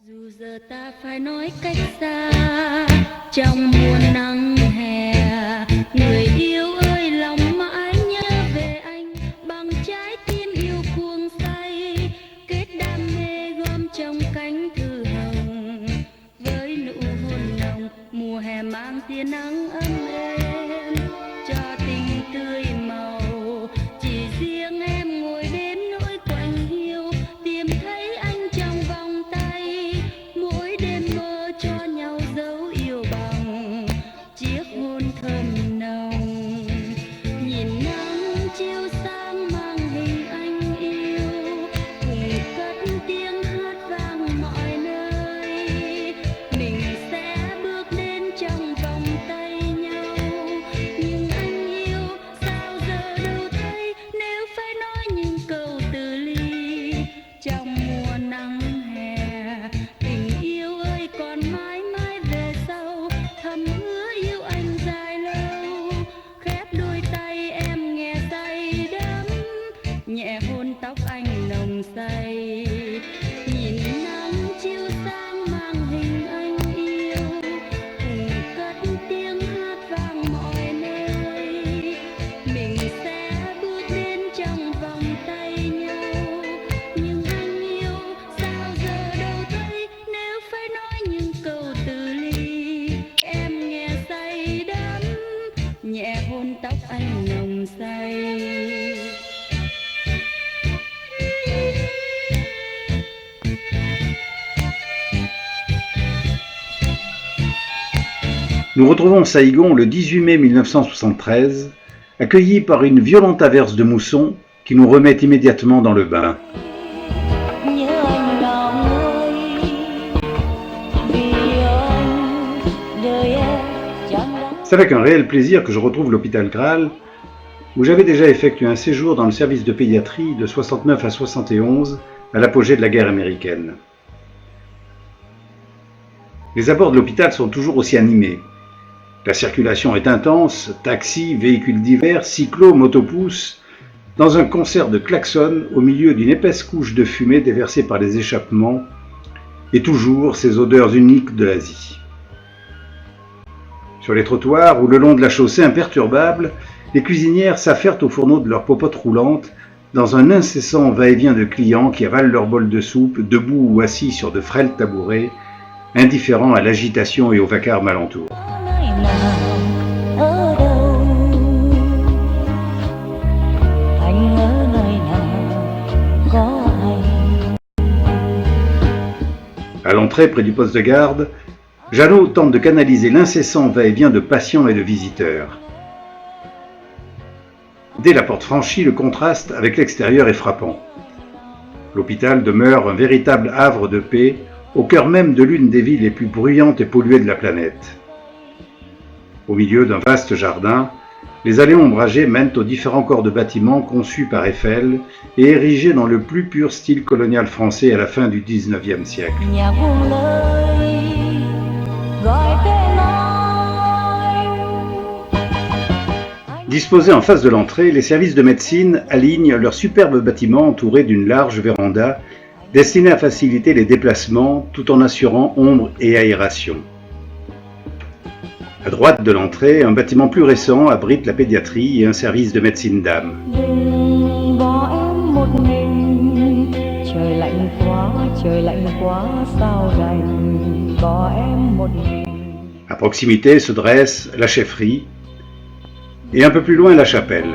Dù giờ ta phải nói cách xa trong mùa nắng hè, người yêu ơi lòng mãi nhớ về anh bằng trái tim yêu cuồng say, kết đam mê gom trong cánh thư hồng với nụ hôn nồng. Mùa hè mang tia nắng ấm êm cho tình tươi màu, chỉ riêng em ngồi đêm nỗi quạnh hiu tìm thấy anh trong vòng tay, mỗi đêm mơ cho nhau dấu yêu bằng chiếc hôn thơm nồng. Nhìn nắng chiếu sáng mang hình anh yêu, cùng cất tiếng hát vang mọi nơi, mình sẽ bước đến trong vòng tay nhau. Nhưng anh yêu sao giờ đâu thấy, nếu phải nói những câu từ ly trong mùa nắng hè. Tình yêu ơi còn mãi mãi về sau, thầm hứa yêu anh dài lâu, khép đôi tay em nghe say đắm, nhẹ hôn tóc anh nồng say. Nhìn nắng chiếu sáng mang hình anh yêu, cùng cất tiếng hát vang mọi nơi, mình sẽ bước đến trong vòng tay nhau. Nhưng anh yêu sao giờ đâu thấy, nếu phải nói những câu từ ly em nghe say đắm, nhẹ hôn tóc anh nồng say. Nous retrouvons Saigon le 18 mai 1973, accueillis par une violente averse de mousson qui nous remet immédiatement dans le bain. Nhớ anh lòng ơi, vì anh đời em chẳng đáng. C'est avec un réel plaisir que je retrouve l'hôpital Graal, où j'avais déjà effectué un séjour dans le service de pédiatrie de 69 à 71 à l'apogée de la guerre américaine. Les abords de l'hôpital sont toujours aussi animés. La circulation est intense, taxis, véhicules divers, cyclos, motopousses, dans un concert de klaxons au milieu d'une épaisse couche de fumée déversée par les échappements, et toujours ces odeurs uniques de l'Asie. Sur les trottoirs ou le long de la chaussée imperturbable, les cuisinières s'affairent au fourneau de leurs popotes roulantes dans un incessant va-et-vient de clients qui avalent leur bol de soupe, debout ou assis sur de frêles tabourets, indifférents à l'agitation et au vacarme alentour. À l'entrée, près du poste de garde, Jeannot tente de canaliser l'incessant va-et-vient de patients et de visiteurs. Dès la porte franchie, le contraste avec l'extérieur est frappant. L'hôpital demeure un véritable havre de paix, au cœur même de l'une des villes les plus bruyantes et polluées de la planète. Au milieu d'un vaste jardin, les allées ombragées mènent aux différents corps de bâtiments conçus par Eiffel et érigés dans le plus pur style colonial français à la fin du XIXe siècle. Disposés en face de l'entrée, les services de médecine alignent leurs superbes bâtiments entourés d'une large véranda destinée à faciliter les déplacements tout en assurant ombre et aération. À droite de l'entrée, un bâtiment plus récent abrite la pédiatrie et un service de médecine d'âme. À proximité se dresse la chefferie et un peu plus loin la chapelle.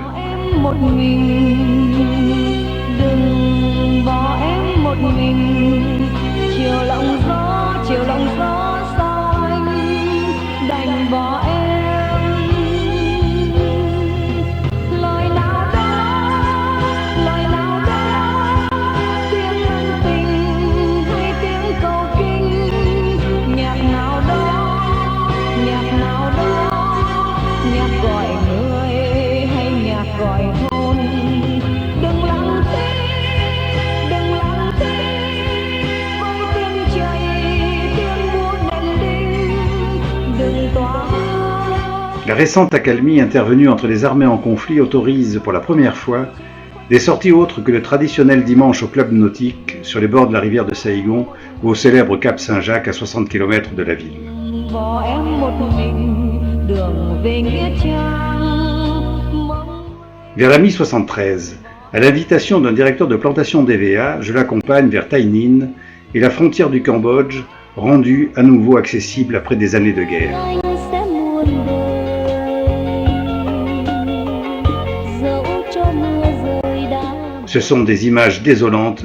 La récente accalmie intervenue entre les armées en conflit autorise pour la première fois Des sorties autres que le traditionnel dimanche au club nautique sur les bords de la rivière de Saïgon ou au célèbre Cap Saint-Jacques à 60 km de la ville. Vers la mi-73, à l'invitation d'un directeur de plantation d'EVA, je l'accompagne vers Tay Ninh et la frontière du Cambodge, rendue à nouveau accessible après des années de guerre. Ce sont des images désolantes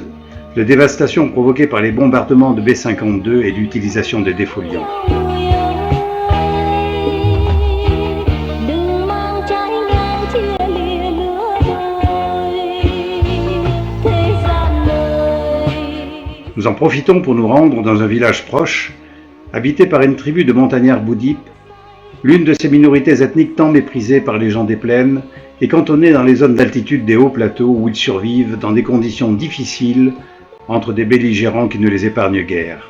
de dévastation provoquée par les bombardements de B-52 et l'utilisation des défoliants. Nous en profitons pour nous rendre dans un village proche, habité par une tribu de montagnards bouddhipes, l'une de ces minorités ethniques tant méprisées par les gens des plaines et cantonnée dans les zones d'altitude des hauts plateaux où ils survivent dans des conditions difficiles entre des belligérants qui ne les épargnent guère.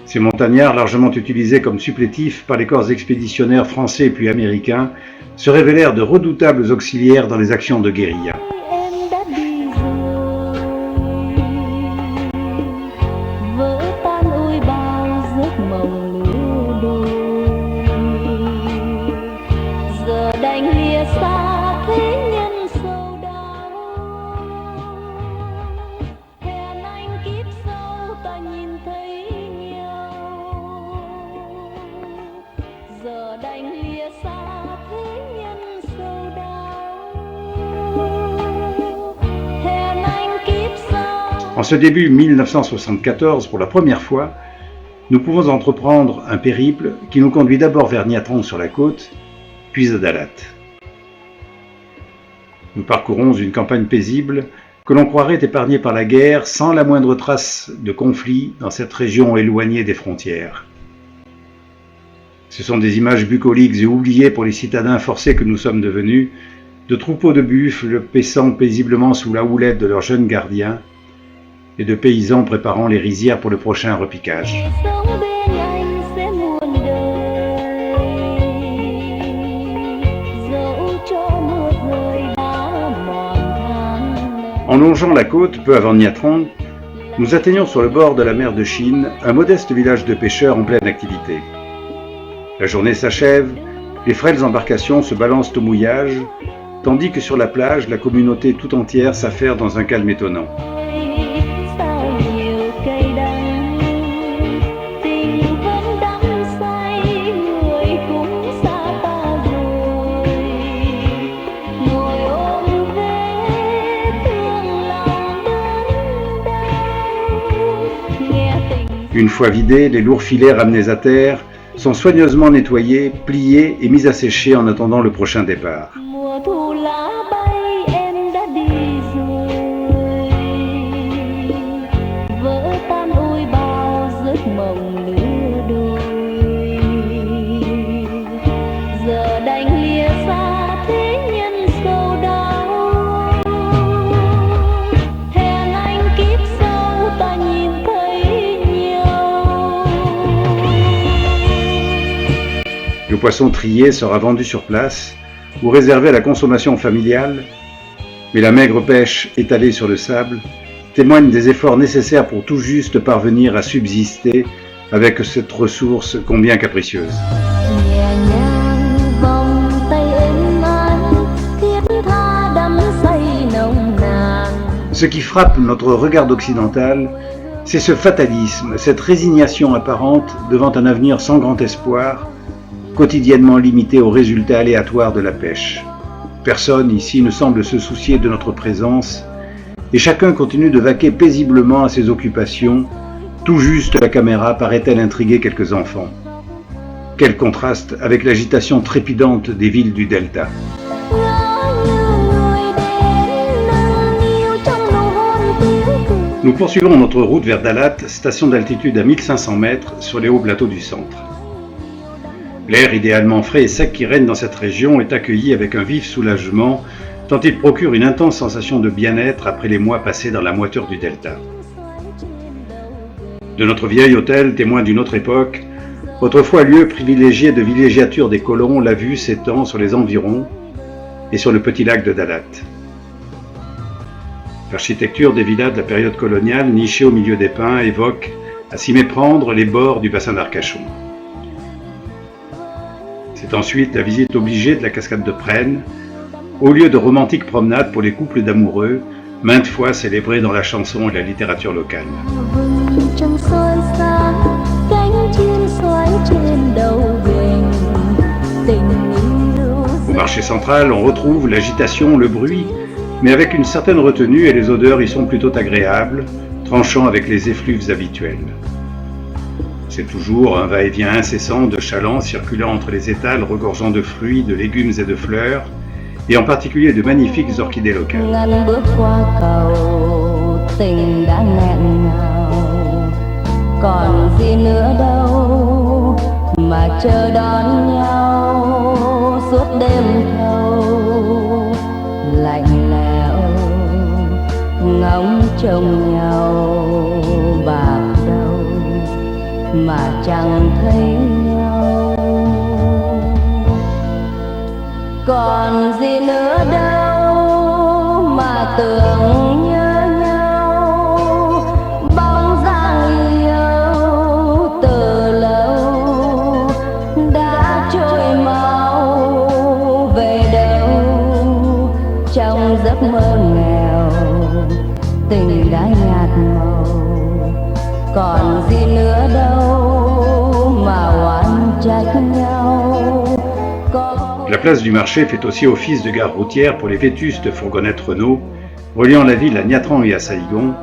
Ces montagnards, largement utilisés comme supplétifs par les corps expéditionnaires français puis américains, se révélèrent de redoutables auxiliaires dans les actions de guérilla. En ce début 1974, pour la première fois, nous pouvons entreprendre un périple qui nous conduit d'abord vers Nha Trang sur la côte, puis à Dalat. Nous parcourons une campagne paisible que l'on croirait épargnée par la guerre sans la moindre trace de conflit dans cette région éloignée des frontières. Ce sont des images bucoliques et oubliées pour les citadins forcés que nous sommes devenus, de troupeaux de buffles paissant paisiblement sous la houlette de leurs jeunes gardiens, et de paysans préparant les rizières pour le prochain repiquage. En longeant la côte, peu avant Nha Trang, nous atteignons sur le bord de la mer de Chine un modeste village de pêcheurs en pleine activité. La journée s'achève, les frêles embarcations se balancent au mouillage, tandis que sur la plage, la communauté tout entière s'affaire dans un calme étonnant. Une fois vidés, les lourds filets ramenés à terre sont soigneusement nettoyés, pliés et mis à sécher en attendant le prochain départ. Le poisson trié sera vendu sur place ou réservé à la consommation familiale, mais la maigre pêche étalée sur le sable témoigne des efforts nécessaires pour tout juste parvenir à subsister avec cette ressource combien capricieuse. Ce qui frappe notre regard occidental, c'est ce fatalisme, cette résignation apparente devant un avenir sans grand espoir, quotidiennement limité aux résultats aléatoires de la pêche. Personne ici ne semble se soucier de notre présence et chacun continue de vaquer paisiblement à ses occupations. Tout juste la caméra paraît-elle intriguer quelques enfants. Quel contraste avec l'agitation trépidante des villes du Delta. Nous poursuivons notre route vers Dalat, station d'altitude à 1500 mètres sur les hauts plateaux du centre. L'air idéalement frais et sec qui règne dans cette région est accueilli avec un vif soulagement, tant il procure une intense sensation de bien-être après les mois passés dans la moiteur du delta. De notre vieil hôtel, témoin d'une autre époque, autrefois lieu privilégié de villégiature des colons, la vue s'étend sur les environs et sur le petit lac de Dalat. L'architecture des villas de la période coloniale, nichée au milieu des pins, évoque, à s'y méprendre, les bords du bassin d'Arcachon. C'est ensuite la visite obligée de la cascade de Presnes, au lieu de romantiques promenades pour les couples d'amoureux, maintes fois célébrées dans la chanson et la littérature locale. Au marché central, on retrouve l'agitation, le bruit, mais avec une certaine retenue et les odeurs y sont plutôt agréables, tranchant avec les effluves habituels. C'est toujours un va-et-vient incessant de chalands circulant entre les étals regorgeant de fruits, de légumes et de fleurs, et en particulier de magnifiques orchidées locales. Còn gì nữa đâu mà chờ đón nhau suốt đêm thâu lạnh lẽo ngóng trông nhau bạc đầu mà chẳng thấy nhau. Còn gì nữa đâu mà tưởng nhớ nhau bóng dáng yêu từ lâu đã trôi mau về đâu trong giấc mơ nghèo tình đã nhạt màu. Còn gì nữa đâu mà oán trách nhau. La place du marché fait aussi office de gare routière pour les vétustes fourgonnettes Renault, reliant la ville à Nha Trang et à Saigon,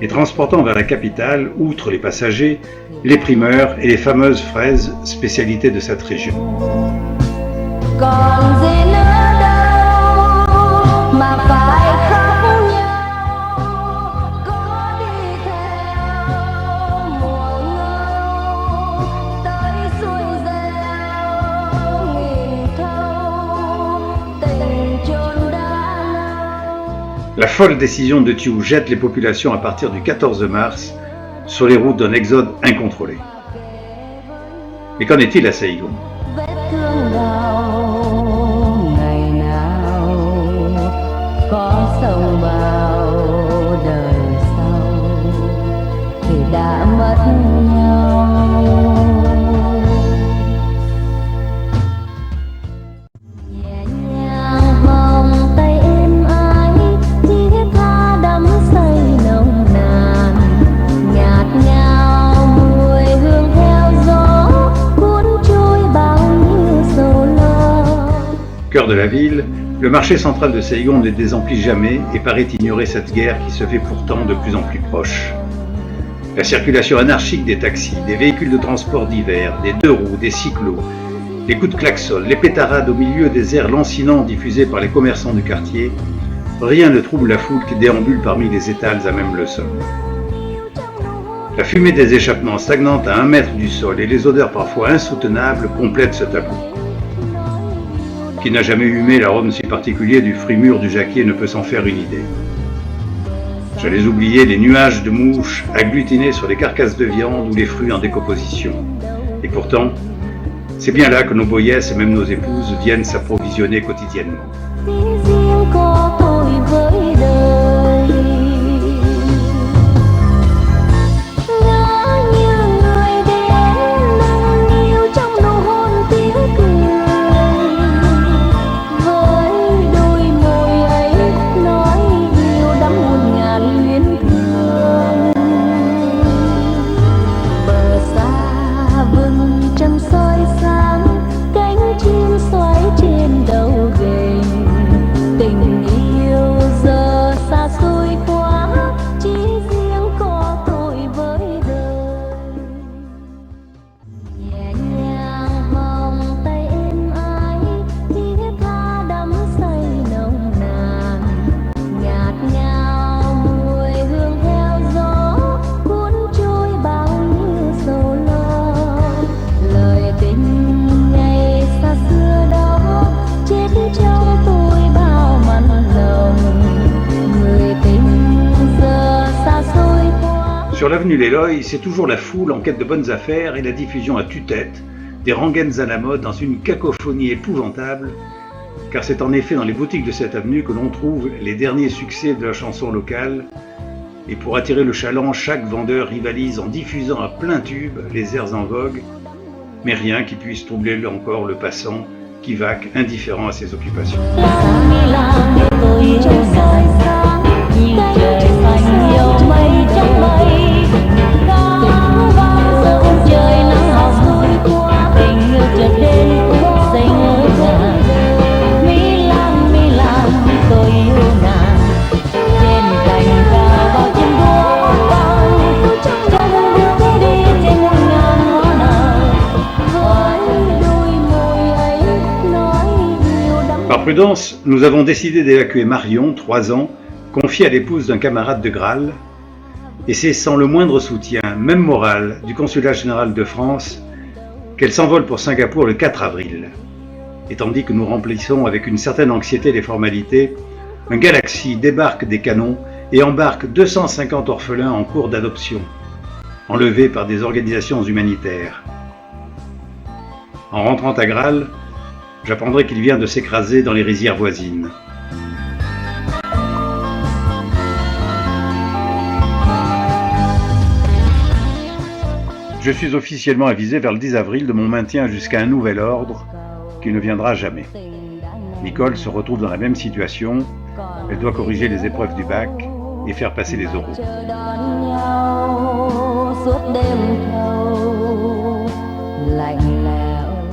et transportant vers la capitale, outre les passagers, les primeurs et les fameuses fraises, spécialité de cette région. La folle décision de Thiou jette les populations à partir du 14 mars sur les routes d'un exode incontrôlé. Mais qu'en est-il à Saigon ? Cœur de la ville, le marché central de Saigon ne désemplit jamais et paraît ignorer cette guerre qui se fait pourtant de plus en plus proche. La circulation anarchique des taxis, des véhicules de transport divers, des deux roues, des cyclos, les coups de klaxon, les pétarades au milieu des airs lancinants diffusés par les commerçants du quartier, rien ne trouble la foule qui déambule parmi les étals à même le sol. La fumée des échappements stagnante à 1 mètre du sol et les odeurs parfois insoutenables complètent ce tableau. Qui n'a jamais humé l'arôme si particulier du fruit mûr du jacquier ne peut s'en faire une idée. J'allais oublier les nuages de mouches agglutinés sur les carcasses de viande ou les fruits en décomposition. Et pourtant, c'est bien là que nos boyesses et même nos épouses viennent s'approvisionner quotidiennement. Sur l'avenue Léloy, c'est toujours la foule en quête de bonnes affaires et la diffusion à tue-tête des rengaines à la mode dans une cacophonie épouvantable car c'est en effet dans les boutiques de cette avenue que l'on trouve les derniers succès de la chanson locale, et pour attirer le chaland, chaque vendeur rivalise en diffusant à plein tube les airs en vogue, mais rien qui puisse troubler encore le passant qui vaque indifférent à ses occupations. Par prudence, nous avons décidé d'évacuer Marion, 3 ans, confiée à l'épouse d'un camarade de Graal, et c'est sans le moindre soutien, même moral, du Consulat général de France, qu'elle s'envole pour Singapour le 4 avril. Et tandis que nous remplissons avec une certaine anxiété les formalités, un Galaxy débarque des canons et embarque 250 orphelins en cours d'adoption, enlevés par des organisations humanitaires. En rentrant à Graal, j'apprendrai qu'il vient de s'écraser dans les rizières voisines. Je suis officiellement avisé vers le 10 avril de mon maintien jusqu'à un nouvel ordre qui ne viendra jamais. Nicole se retrouve dans la même situation. Elle doit corriger les épreuves du bac et faire passer les oraux.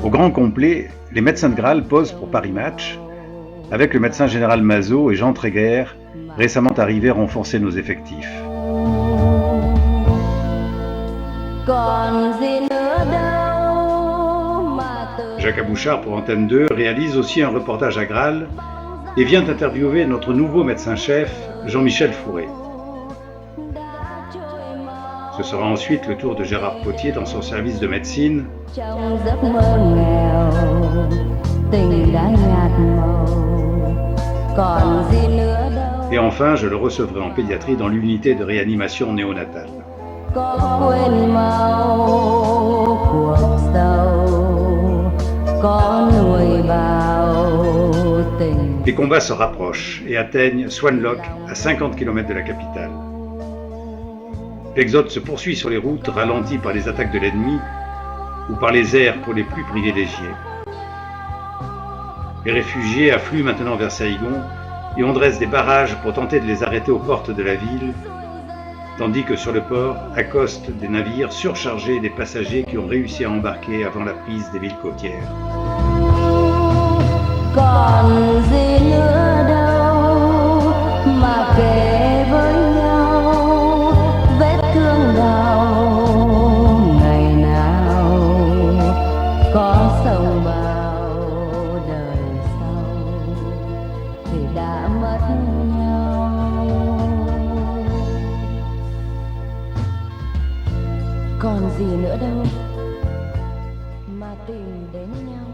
Au grand complet, les médecins de Graal posent pour Paris Match, avec le médecin général Mazot et Jean Tréguer, récemment arrivés renforcer nos effectifs. Jacques Abouchard pour Antenne 2 réalise aussi un reportage à Graal et vient interviewer notre nouveau médecin-chef, Jean-Michel Fourré. Ce sera ensuite le tour de Gérard Potier dans son service de médecine. Et enfin, je le recevrai en pédiatrie dans l'unité de réanimation néonatale. Les combats se rapprochent et atteignent Swanlock, à 50 km de la capitale. L'exode se poursuit sur les routes, ralenti par les attaques de l'ennemi ou par les airs pour les plus privilégiés. Les réfugiés affluent maintenant vers Saïgon et on dresse des barrages pour tenter de les arrêter aux portes de la ville, tandis que sur le port accostent des navires surchargés des passagers qui ont réussi à embarquer avant la prise des villes côtières.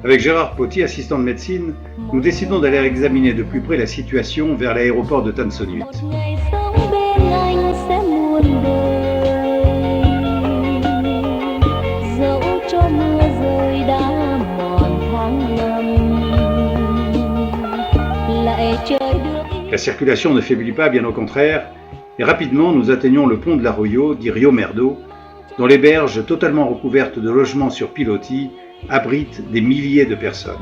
Avec Gérard Potier, assistant de médecine, nous décidons d'aller examiner de plus près la situation vers l'aéroport de Tan Son Nhut. La circulation ne faiblit pas, bien au contraire, et rapidement nous atteignons le pont de l'Arroyo, dit Rio Merdo, dont les berges totalement recouvertes de logements sur pilotis abritent des milliers de personnes.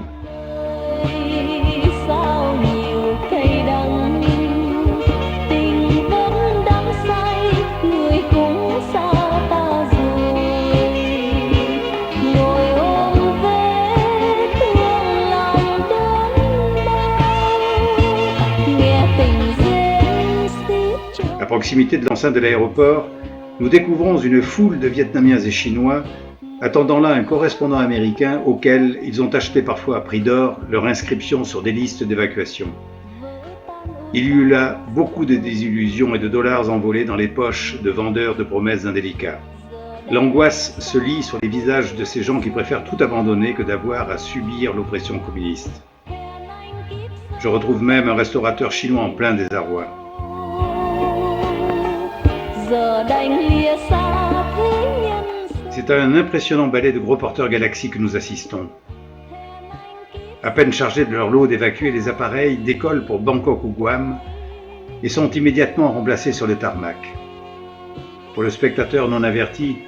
À proximité de l'enceinte de l'aéroport, nous découvrons une foule de Vietnamiens et Chinois attendant là un correspondant américain auquel ils ont acheté parfois à prix d'or leur inscription sur des listes d'évacuation. Il y eut là beaucoup de désillusions et de dollars envolés dans les poches de vendeurs de promesses indélicats. L'angoisse se lit sur les visages de ces gens qui préfèrent tout abandonner que d'avoir à subir l'oppression communiste. Je retrouve même un restaurateur chinois en plein désarroi. C'est à un impressionnant ballet de gros porteurs Galaxy que nous assistons. à peine chargés de leur lot d'évacuer les appareils, décollent pour Bangkok ou Guam et sont immédiatement remplacés sur le tarmac. Pour le spectateur non averti,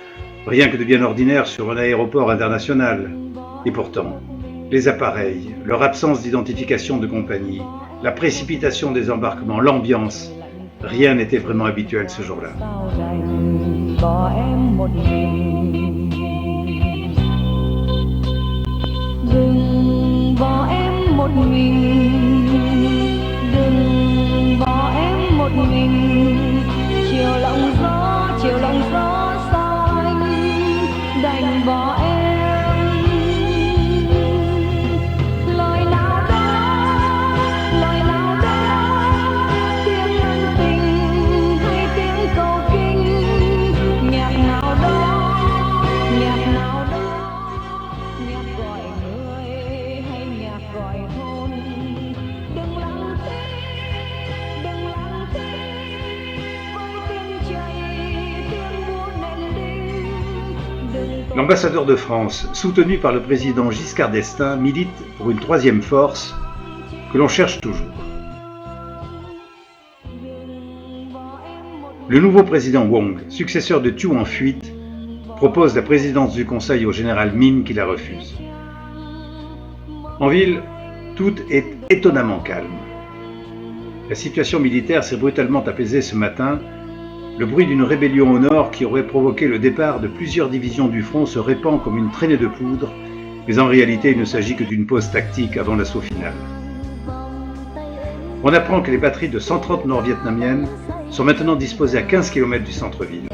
rien que de bien ordinaire sur un aéroport international. Et pourtant, les appareils, leur absence d'identification de compagnie, la précipitation des embarquements, l'ambiance, rien n'était vraiment habituel ce jour-là. Đừng bỏ em một mình, đừng bỏ em một mình, chiều lòng gió sao anh đành bỏ em. Lời nào đó tiếng ân tình hay tiếng cầu kinh, nhạc nào đó nhạc gọi người hay nhạc gọi hôn. Đừng lặng thinh với tiếng chảy tiếng buốt nền đinh. L'ambassadeur de France, soutenu par le président Giscard d'Estaing, milite pour une troisième force que l'on cherche toujours. Le nouveau président Wong, successeur de Thieu en fuite, propose la présidence du Conseil au général Min qui la refuse. En ville, tout est étonnamment calme. La situation militaire s'est brutalement apaisée ce matin. Le bruit d'une rébellion au nord qui aurait provoqué le départ de plusieurs divisions du front se répand comme une traînée de poudre, mais en réalité il ne s'agit que d'une pause tactique avant l'assaut final. On apprend que les batteries de 130 nord-vietnamiennes sont maintenant disposées à 15 km du centre-ville.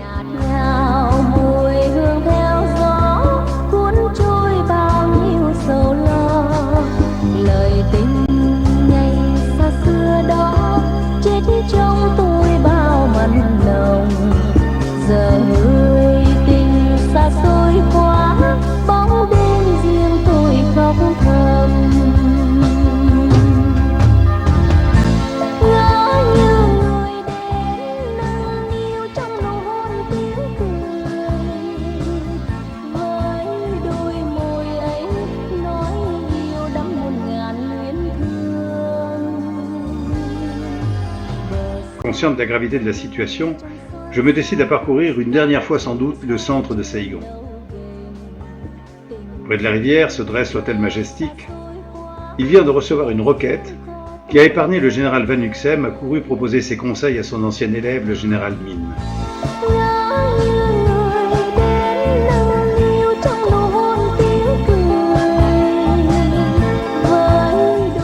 Conscient de la gravité de la situation, je me décide à parcourir une dernière fois sans doute le centre de Saigon. Près de la rivière se dresse l'hôtel Majestic. Il vient de recevoir une requête qui a épargné le général Van Huxem, a couru proposer ses conseils à son ancien élève, le général Min.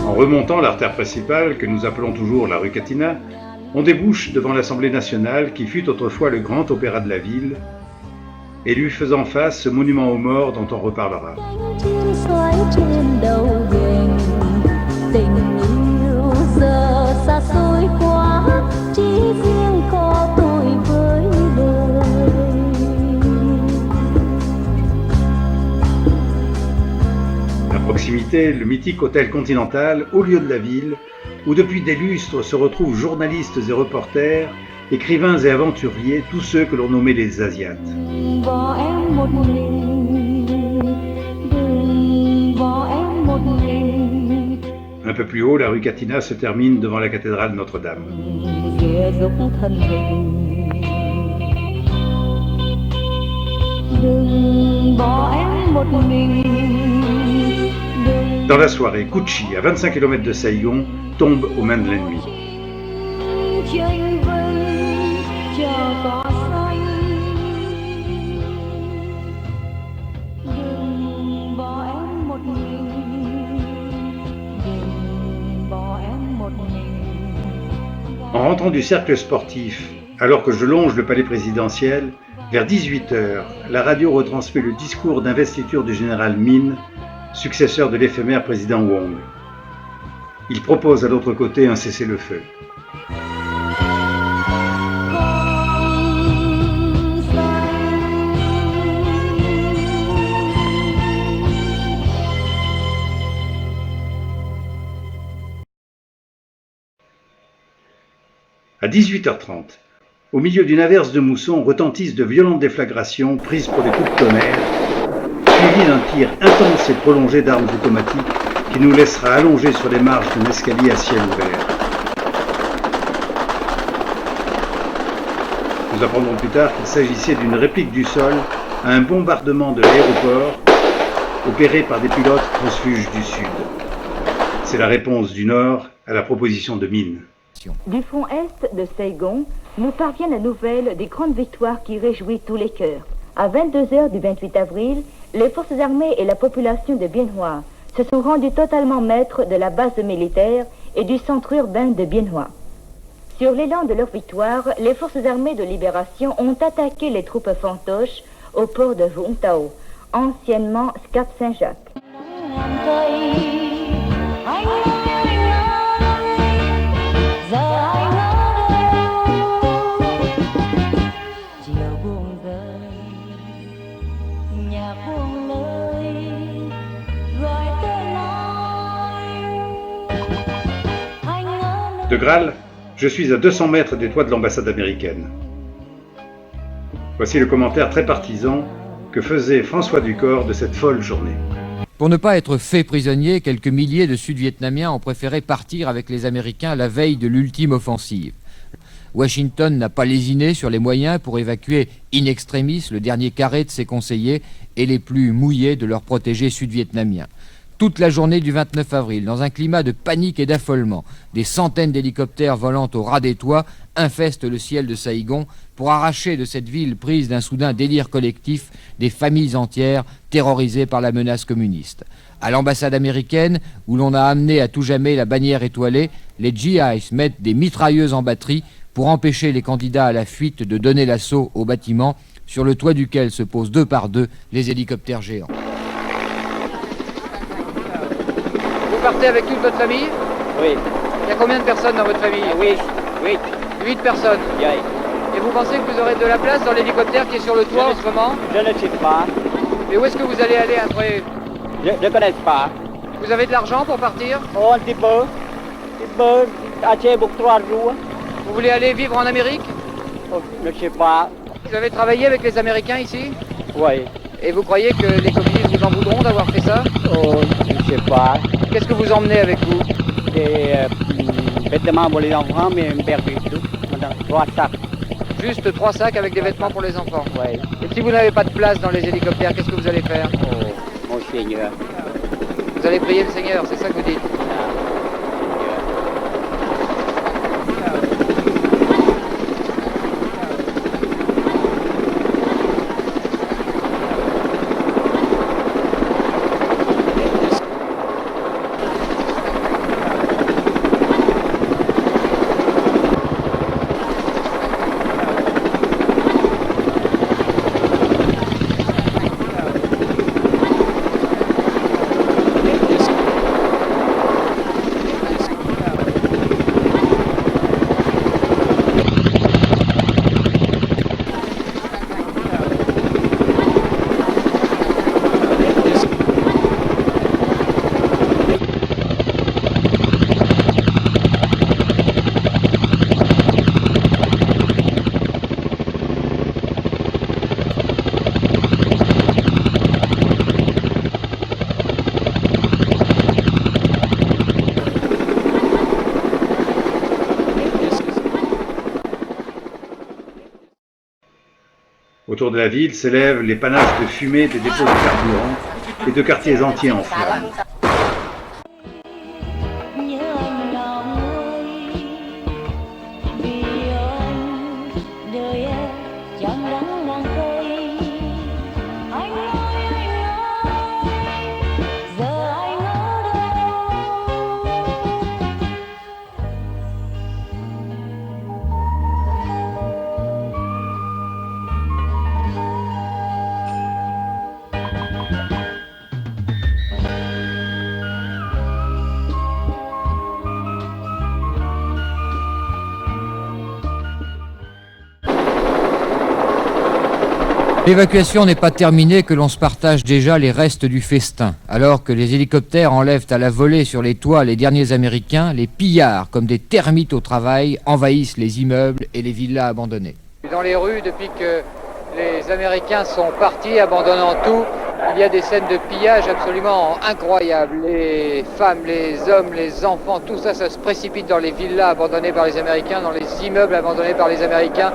En remontant l'artère principale, que nous appelons toujours la rue Catina, on débouche devant l'Assemblée nationale qui fut autrefois le grand opéra de la ville, et lui faisant face ce monument aux morts dont on reparlera. À proximité, le mythique hôtel Continental, au lieu de la ville, où depuis des lustres se retrouvent journalistes et reporters, écrivains et aventuriers, tous ceux que l'on nommait les Asiates. Un peu plus haut, la rue Catina se termine devant la cathédrale Notre-Dame. Dans la soirée, Cuchi, à 25 km de Saigon, tombe aux mains de l'ennemi. En rentrant du cercle sportif, alors que je longe le palais présidentiel, vers 18h, la radio retransmet le discours d'investiture du général Min, successeur de l'éphémère président Wong. Il propose à l'autre côté un cessez-le-feu. À 18h30, au milieu d'une averse de mousson, retentissent de violentes déflagrations prises pour des coups de tonnerre, suivies d'un tir intense et prolongé d'armes automatiques qui nous laissera allonger sur les marges d'un escalier à ciel ouvert. Nous apprendrons plus tard qu'il s'agissait d'une réplique du sol à un bombardement de l'aéroport opéré par des pilotes transfuges du Sud. C'est la réponse du Nord à la proposition de mine. Du front est de Saigon, nous parvient la nouvelle des grandes victoires qui réjouit tous les cœurs. À 22h du 28 avril, les forces armées et la population de Bien Hoa se sont rendus totalement maîtres de la base militaire et du centre urbain de Bien Hoa. Sur l'élan de leur victoire, les forces armées de libération ont attaqué les troupes fantoches au port de Vũng Tàu, anciennement Cap Saint-Jacques. De Graal, je suis à 200 mètres des toits de l'ambassade américaine. Voici le commentaire très partisan que faisait François Ducor de cette folle journée. Pour ne pas être fait prisonnier, quelques milliers de Sud-Vietnamiens ont préféré partir avec les Américains la veille de l'ultime offensive. Washington n'a pas lésiné sur les moyens pour évacuer in extremis le dernier carré de ses conseillers et les plus mouillés de leurs protégés sud-vietnamiens. Toute la journée du 29 avril, dans un climat de panique et d'affolement, des centaines d'hélicoptères volant au ras des toits infestent le ciel de Saïgon pour arracher de cette ville prise d'un soudain délire collectif des familles entières terrorisées par la menace communiste. À l'ambassade américaine, où l'on a amené à tout jamais la bannière étoilée, les GIs mettent des mitrailleuses en batterie pour empêcher les candidats à la fuite de donner l'assaut au bâtiment sur le toit duquel se posent deux par deux les hélicoptères géants. Vous partez avec toute votre famille? Oui. Il y a combien de personnes dans votre famille? Oui. 8 personnes. Oui. Et vous pensez que vous aurez de la place dans l'hélicoptère qui est sur le toit en ce moment? Je ne sais pas. Et où est-ce que vous allez aller après? Je ne connais pas. Vous avez de l'argent pour partir? Oh, un petit peu. Assez pour 3 jours. Vous voulez aller vivre en Amérique? Oh, je ne sais pas. Vous avez travaillé avec les Américains ici? Oui. Et vous croyez que les communistes vous en voudront d'avoir fait ça? Oh, je ne sais pas. Qu'est-ce que vous emmenez avec vous? Des vêtements pour les enfants, mais perdu tout. 3 sacs. Juste 3 sacs avec des vêtements pour les enfants. Oui. Et si vous n'avez pas de place dans les hélicoptères, qu'est-ce que vous allez faire? Oh, mon Seigneur. Vous allez prier le Seigneur, c'est ça que vous dites? Autour de la ville s'élèvent les panaches de fumée des dépôts de carburant et de quartiers entiers en flammes. L'évacuation n'est pas terminée que l'on se partage déjà les restes du festin. Alors que les hélicoptères enlèvent à la volée sur les toits les derniers Américains, les pillards, comme des termites au travail, envahissent les immeubles et les villas abandonnées. Dans les rues, depuis que les Américains sont partis, abandonnant tout, Il y a des scènes de pillage absolument incroyables. Les femmes, les hommes, les enfants, tout ça, ça se précipite dans les villas abandonnées par les Américains, dans les immeubles abandonnés par les Américains.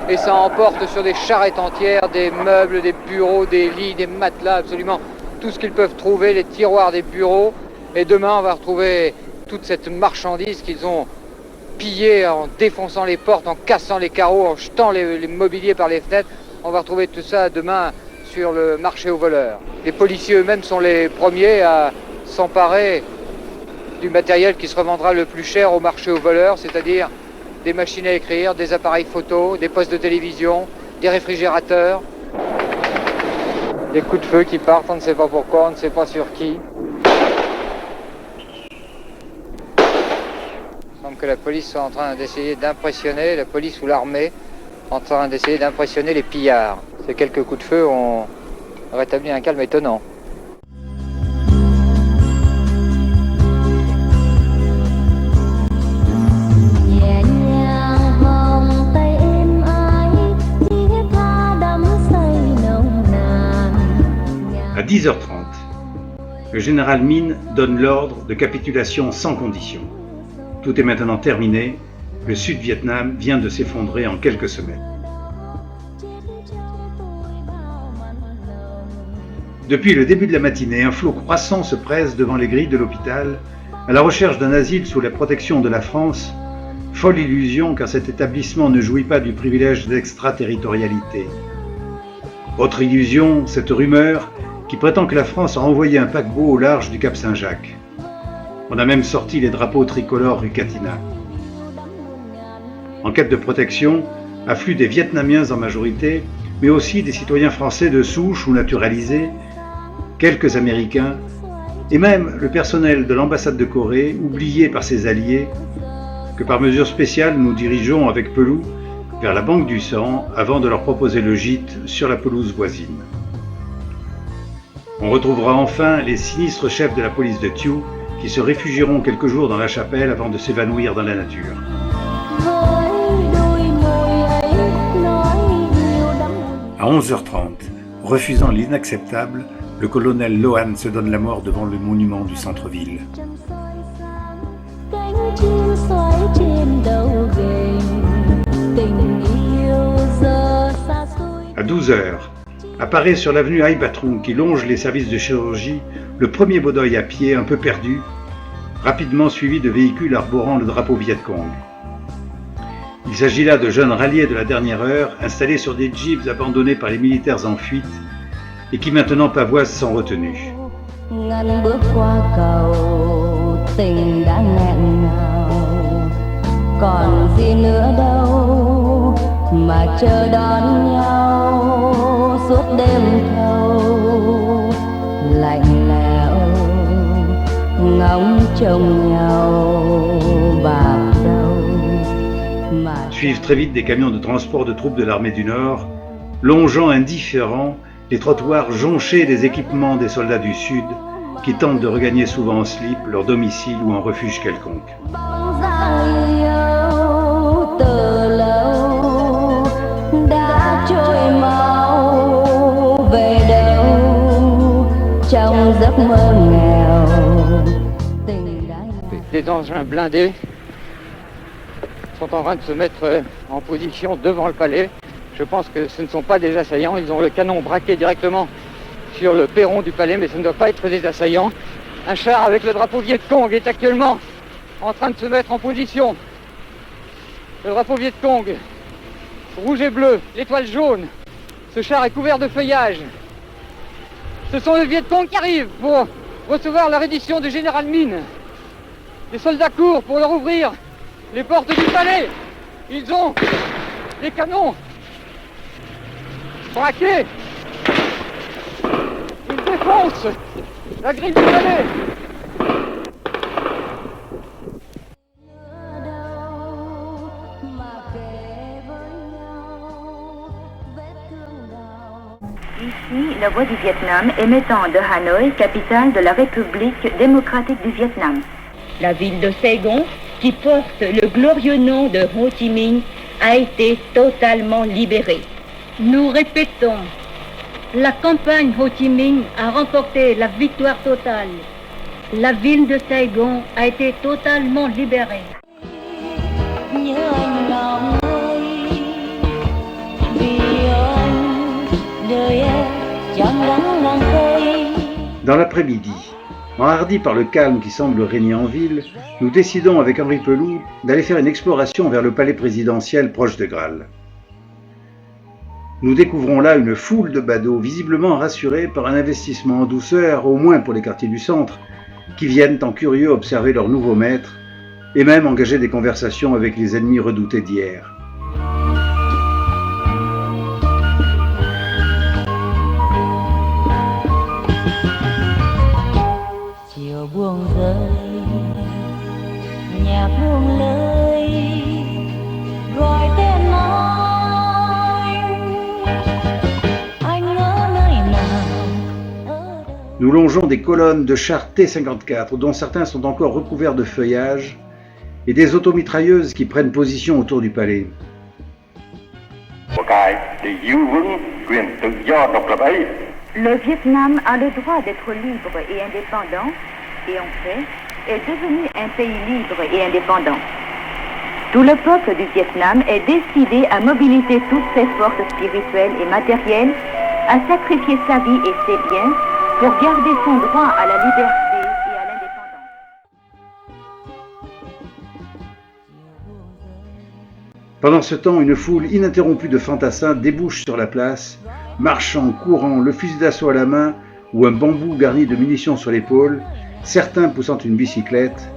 Et ça emporte sur des charrettes entières, des meubles, des bureaux, des lits, des matelas, absolument tout ce qu'ils peuvent trouver, les tiroirs des bureaux. Et demain, on va retrouver toute cette marchandise qu'ils ont pillée en défonçant les portes, en cassant les carreaux, en jetant les mobiliers par les fenêtres. On va retrouver tout ça demain sur le marché aux voleurs. Les policiers eux-mêmes sont les premiers à s'emparer du matériel qui se revendra le plus cher au marché aux voleurs, c'est-à-dire des machines à écrire, des appareils photo, des postes de télévision, des réfrigérateurs. Des coups de feu qui partent, on ne sait pas pourquoi, on ne sait pas sur qui. Il semble que la police soit en train d'essayer d'impressionner, la police ou l'armée, en train d'essayer d'impressionner les pillards. Ces quelques coups de feu ont rétabli un calme étonnant. À 10h30, le général Min donne l'ordre de capitulation sans condition. Tout est maintenant terminé, le Sud-Vietnam vient de s'effondrer en quelques semaines. Depuis le début de la matinée, un flot croissant se presse devant les grilles de l'hôpital, à la recherche d'un asile sous la protection de la France. Folle illusion, car cet établissement ne jouit pas du privilège d'extraterritorialité. Autre illusion, cette rumeur qui prétend que la France a envoyé un paquebot au large du Cap Saint-Jacques. On a même sorti les drapeaux tricolores Rucatina. En quête de protection, affluent des Vietnamiens en majorité, mais aussi des citoyens français de souche ou naturalisés, quelques Américains, et même le personnel de l'ambassade de Corée, oublié par ses alliés, que par mesure spéciale nous dirigeons avec Pelou vers la Banque du Sang avant de leur proposer le gîte sur la pelouse voisine. On retrouvera enfin les sinistres chefs de la police de Thieu qui se réfugieront quelques jours dans la chapelle avant de s'évanouir dans la nature. À 11h30, refusant l'inacceptable, le colonel Lohan se donne la mort devant le monument du centre-ville. À 12h, apparaît sur l'avenue Hai Batrung qui longe les services de chirurgie le premier Bodoy à pied un peu perdu, rapidement suivi de véhicules arborant le drapeau Viet Cong. Il s'agit là de jeunes ralliés de la dernière heure installés sur des jeeps abandonnés par les militaires en fuite et qui maintenant pavoisent sans retenue. Suivent très vite des camions de transport de troupes de l'armée du Nord, longeant indifférents les trottoirs jonchés des équipements des soldats du Sud qui tentent de regagner souvent en slip leur domicile ou en refuge quelconque. Les engins blindés sont en train de se mettre en position devant le palais. Je pense que ce ne sont pas des assaillants, ils ont le canon braqué directement sur le perron du palais, mais ce ne doit pas être des assaillants. Un char avec le drapeau Viet Cong est actuellement en train de se mettre en position. Le drapeau Viet Cong, rouge et bleu, l'étoile jaune. Ce char est couvert de feuillage. Ce sont les Viet Cong qui arrivent pour recevoir la reddition du général Min. Les soldats courent pour leur ouvrir les portes du palais. Ils ont les canons braqués. Ils défoncent la grille du palais. Ici, la voix du Vietnam émettant de Hanoï, capitale de la République démocratique du Vietnam. La ville de Saigon, qui porte le glorieux nom de Ho Chi Minh, a été totalement libérée. Nous répétons, La campagne Ho Chi Minh a remporté la victoire totale. La ville de Saigon a été totalement libérée. Dans l'après-midi, enhardis par le calme qui semble régner en ville, nous décidons avec Henri Pelou d'aller faire une exploration vers le palais présidentiel proche de Graal. Nous découvrons là une foule de badauds visiblement rassurés par un investissement en douceur, au moins pour les quartiers du centre, qui viennent en curieux observer leur nouveau maître et même engager des conversations avec les ennemis redoutés d'hier. Nous longeons des colonnes de chars T-54 dont certains sont encore recouverts de feuillage et des automitrailleuses qui prennent position autour du palais. Le Vietnam a le droit d'être libre et indépendant, et en fait, est devenu un pays libre et indépendant. Tout le peuple du Vietnam est décidé à mobiliser toutes ses forces spirituelles et matérielles, à sacrifier sa vie et ses biens pour garder son droit à la liberté et à l'indépendance. Pendant ce temps, une foule ininterrompue de fantassins débouche sur la place, marchant, courant, le fusil d'assaut à la main ou un bambou garni de munitions sur l'épaule, certains poussant une bicyclette.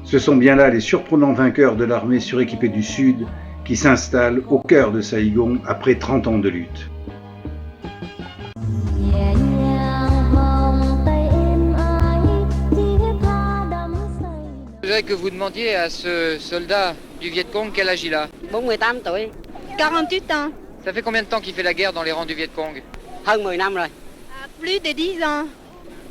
Ce sont bien là les surprenants vainqueurs de l'armée suréquipée du Sud qui s'installent au cœur de Saigon après 30 ans de lutte. Je voudrais que vous demandiez à ce soldat du Viet Cong quel âge il a. 48 tuổi. 48 ans. Ça fait combien de temps qu'il fait la guerre dans les rangs du Viet Cong? Hơn 10 năm rồi. Plus de 10 ans.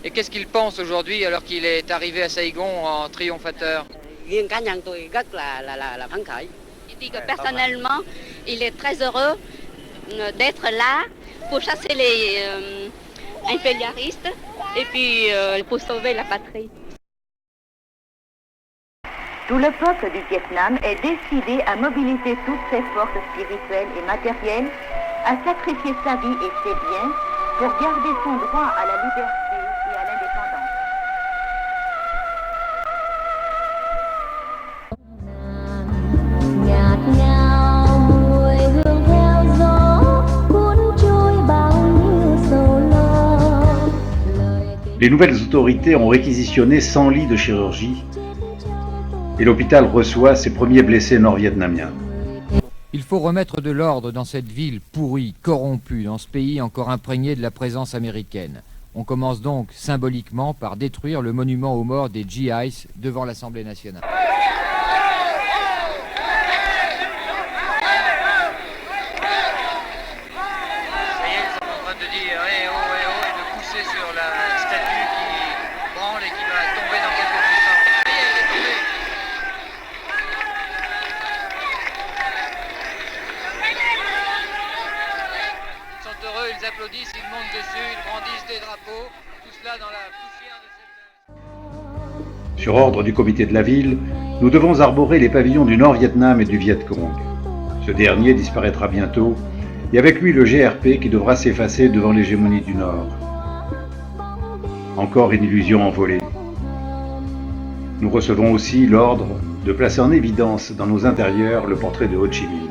Et qu'est-ce qu'il pense aujourd'hui alors qu'il est arrivé à Saigon en triomphateur? Riêng cá nhân tôi rất là phấn khởi. Il dit que personnellement, il est très heureux d'être là pour chasser les impérialistes et puis pour sauver la patrie. Tout le peuple du Vietnam est décidé à mobiliser toutes ses forces spirituelles et matérielles, à sacrifier sa vie et ses biens pour garder son droit à la liberté et à l'indépendance. Les nouvelles autorités ont réquisitionné 100 lits de chirurgie et l'hôpital reçoit ses premiers blessés nord-vietnamiens. Il faut remettre de l'ordre dans cette ville pourrie, corrompue, dans ce pays encore imprégné de la présence américaine. On commence donc symboliquement par détruire le monument aux morts des GIs devant l'Assemblée nationale. Ça y est, ils sont en train de dire eh oh, et de pousser sur la statue qui branle et qui va tomber dans quelques instants. Ça y est, elle est tombée. Ils sont heureux, ils applaudissent, ils montent dessus, ils brandissent des drapeaux, tout cela dans la poussière de cette... Sur ordre du comité de la ville, nous devons arborer les pavillons du Nord-Vietnam et du Viet Cong. Ce dernier disparaîtra bientôt, et avec lui le GRP qui devra s'effacer devant l'hégémonie du Nord. Encore une illusion envolée. Nous recevons aussi l'ordre de placer en évidence dans nos intérieurs le portrait de Ho Chi Minh.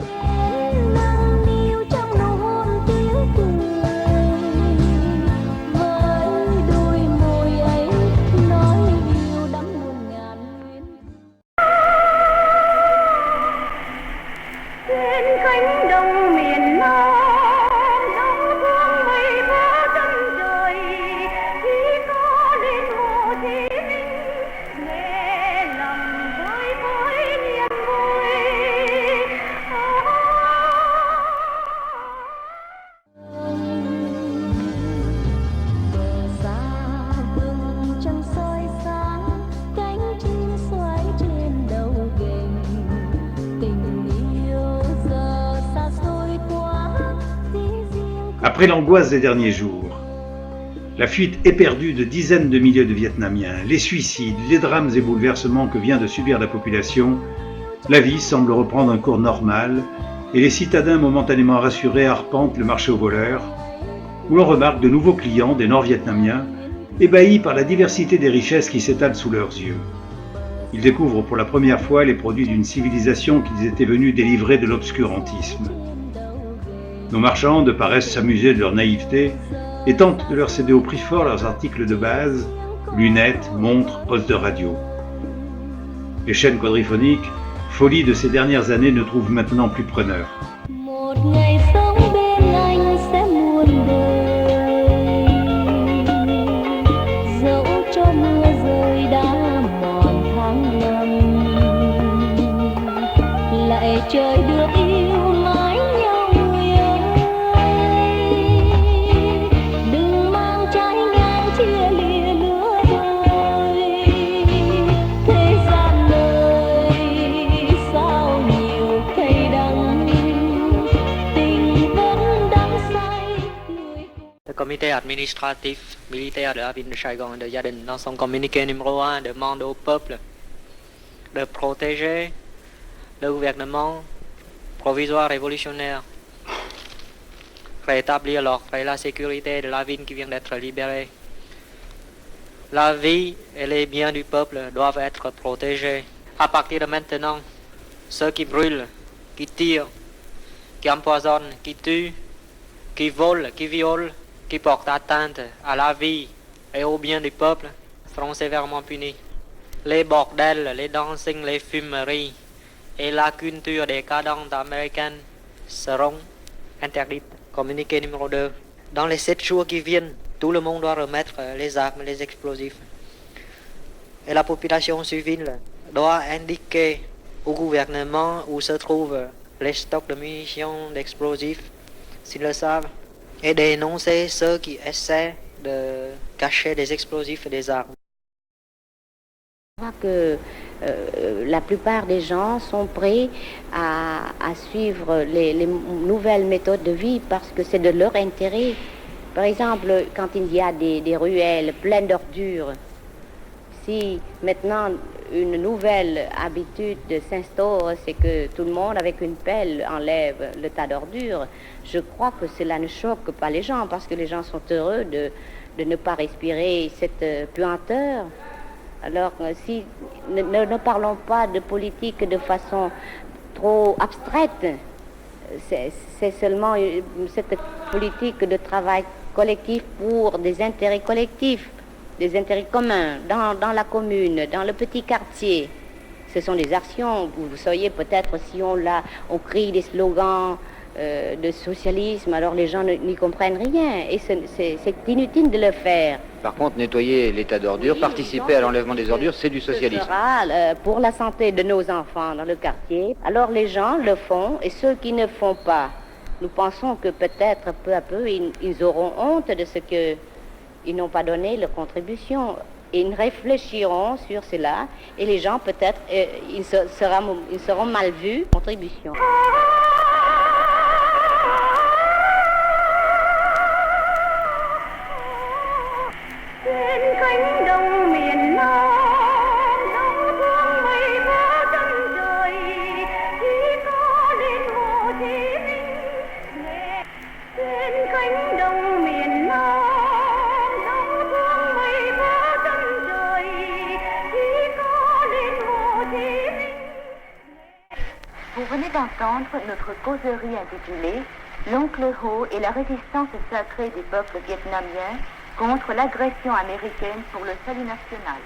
Après l'angoisse des derniers jours, la fuite éperdue de dizaines de milliers de Vietnamiens, les suicides, les drames et bouleversements que vient de subir la population, la vie semble reprendre un cours normal et les citadins momentanément rassurés arpentent le marché aux voleurs, où l'on remarque de nouveaux clients des Nord-Vietnamiens, ébahis par la diversité des richesses qui s'étalent sous leurs yeux. Ils découvrent pour la première fois les produits d'une civilisation qu'ils étaient venus délivrer de l'obscurantisme. Nos marchandes paraissent s'amuser de leur naïveté et tentent de leur céder au prix fort leurs articles de base, lunettes, montres, postes de radio. Les chaînes quadriphoniques, folie de ces dernières années, ne trouvent maintenant plus preneur. Một ngày sống bên anh sẽ muôn đời, dẫu cho mưa rơi đã mòn tháng năm, lại trời được yêu mãi nhau người ơi. Đừng mang trái ngang chia lìa lứa đôi, thế gian đời sao nhiều cay đắng, tình vẫn đắng say người. Le comité administratif militaire de la ville de Saigon de Gia Đình, dans son communiqué numéro 1, demande au peuple de protéger le gouvernement provisoire révolutionnaire, rétablir l'ordre et la sécurité de la ville qui vient d'être libérée. La vie et les biens du peuple doivent être protégés. À partir de maintenant, ceux qui brûlent, qui tirent, qui empoisonnent, qui tuent, qui volent, qui violent, qui portent atteinte à la vie et aux biens du peuple seront sévèrement punis. Les bordels, les dancing, les fumeries et la culture décadente américaine seront interdites. Communiqué numéro 2. Dans les 7 jours qui viennent, tout le monde doit remettre les armes, les explosifs. Et la population civile doit indiquer au gouvernement où se trouvent les stocks de munitions, d'explosifs, s'ils le savent, et dénoncer ceux qui essaient de cacher des explosifs et des armes. On voit que la plupart des gens sont prêts à suivre les nouvelles méthodes de vie parce que c'est de leur intérêt. Par exemple, quand il y a des ruelles pleines d'ordures, si maintenant une nouvelle habitude s'instaure, c'est que tout le monde avec une pelle enlève le tas d'ordures, je crois que cela ne choque pas les gens parce que les gens sont heureux de ne pas respirer cette puanteur. Alors, si ne parlons pas de politique de façon trop abstraite, c'est seulement cette politique de travail collectif pour des intérêts collectifs, des intérêts communs, dans la commune, dans le petit quartier. Ce sont des actions, vous sauriez peut-être si on crie des slogans de socialisme, alors les gens n'y comprennent rien et c'est inutile de le faire. Par contre, nettoyer l'état d'ordures, participer à l'enlèvement des ordures, c'est du socialisme. Ce sera pour la santé de nos enfants dans le quartier. Alors les gens le font et ceux qui ne font pas, nous pensons que peut-être peu à peu ils auront honte de ce qu'ils n'ont pas donné leur contribution. Et ils réfléchiront sur cela et les gens peut-être ils seront mal vus contribution. Vous venez d'entendre notre causerie intitulée « L'oncle Ho et la résistance sacrée des peuples vietnamiens contre l'agression américaine pour le salut national ».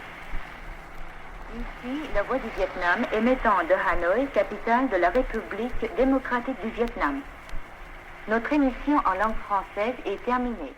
Ici, la voix du Vietnam émettant de Hanoï, capitale de la République démocratique du Vietnam. Notre émission en langue française est terminée.